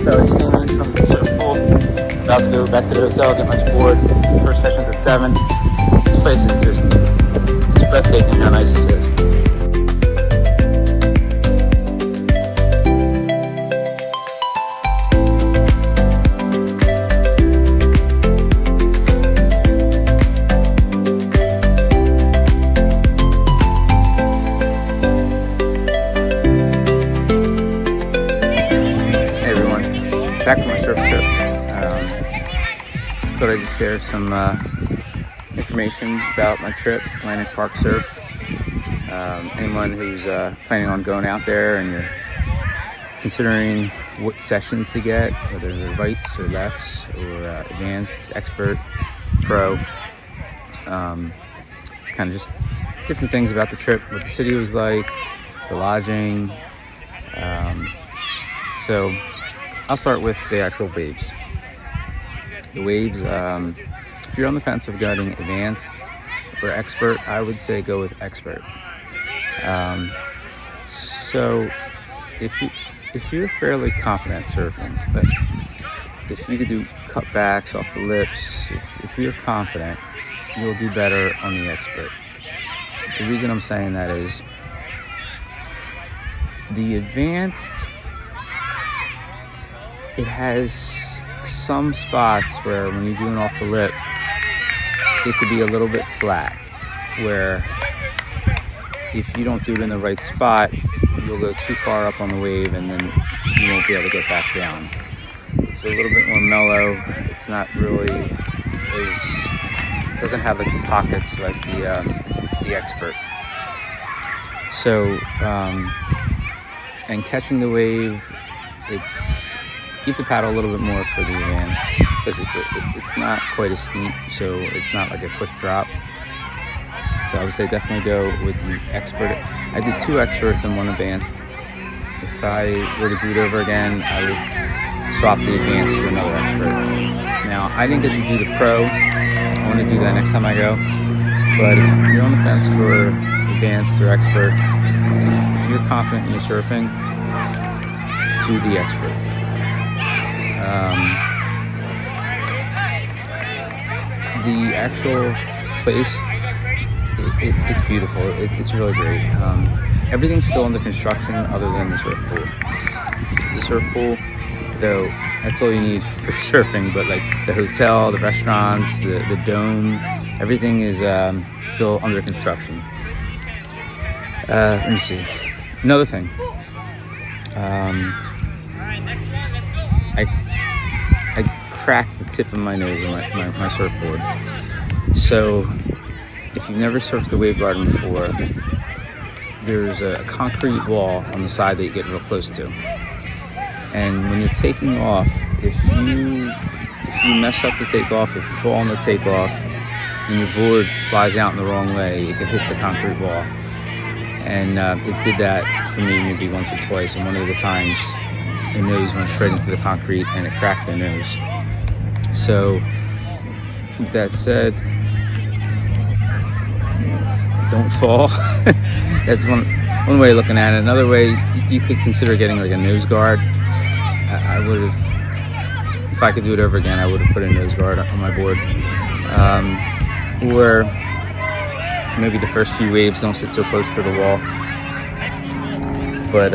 So I just came in from the surf pool. About to go back to the hotel, get my board. First session's at 7. This place is just, it's breathtaking how nice this is. Back to my surf trip. Thought I'd just share some information about my trip, Atlantic Park Surf. Anyone who's planning on going out there and you're considering what sessions to get, whether they're rights or lefts or advanced, expert, pro, kind of just different things about the trip, what the city was like, the lodging. So I'll start with the actual waves. The waves, if you're on the fence of getting advanced or expert, I would say go with expert. So if you're fairly confident surfing, but if you could do cutbacks off the lips, if you're confident, you'll do better on the expert. The reason I'm saying that is the advanced, it has some spots where when you're doing off the lip, it could be a little bit flat, where if you don't do it in the right spot, you'll go too far up on the wave and then you won't be able to get back down. It's a little bit more mellow. It's not really it doesn't have like the pockets like the expert. So, and catching the wave, you have to paddle a little bit more for the advanced because it's not quite as steep, so it's not like a quick drop. So I would say definitely go with the expert. I did 2 experts and 1 advanced. If I were to do it over again, I would swap the advanced for another expert. Now, I didn't get to do the pro. I want to do that next time I go. But if you're on the fence for advanced or expert, if you're confident in your surfing, do the expert. The actual place, it's beautiful. It's really great. Everything's still under construction other than the surf pool. The surf pool, though, that's all you need for surfing, but like the hotel, the restaurants, the dome, everything is still under construction. Let me see. Another thing. I cracked the tip of my nose on my surfboard. So if you've never surfed the wave garden before, there's a concrete wall on the side that you get real close to. And when you're taking off, if you mess up the takeoff, if you fall on the takeoff, and your board flies out in the wrong way, it can hit the concrete wall. And it did that for me maybe once or twice, and one of the times the nose went straight into the concrete and it cracked the nose. So that said, don't fall. That's one way of looking at it. Another way, you could consider getting like a nose guard. I would have, if I could do it over again, I would have put a nose guard on my board. Or maybe the first few waves don't sit so close to the wall. But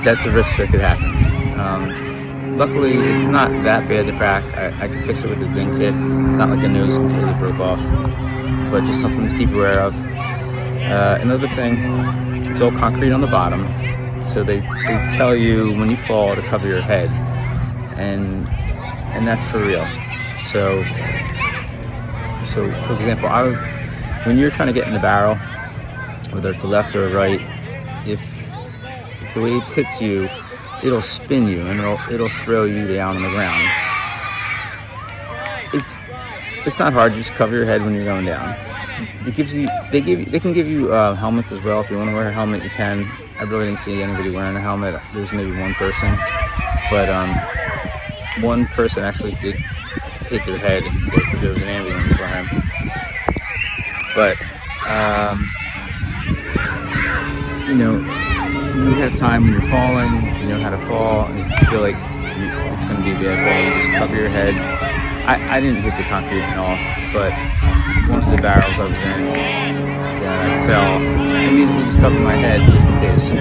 that's a risk that could happen. Luckily, it's not that bad to crack. I can fix it with the Ding kit. It's not like the nose completely broke off, but just something to keep aware of. Another thing, it's all concrete on the bottom, so they tell you when you fall to cover your head, and that's for real. So for example, when you're trying to get in the barrel, whether it's a left or a right, if the wave hits you, it'll spin you and it'll throw you down on the ground. It's not hard. Just cover your head when you're going down. They can give you helmets as well. If you want to wear a helmet, you can. I really didn't see anybody wearing a helmet. There's maybe one person, but one person actually did hit their head, and there was an ambulance for him. But you have time when you're falling, if you know how to fall, and you feel like it's going to be a bad fall. You just cover your head. I didn't hit the concrete at all, but one of the barrels I was in, that I fell, I immediately just covered my head just in case.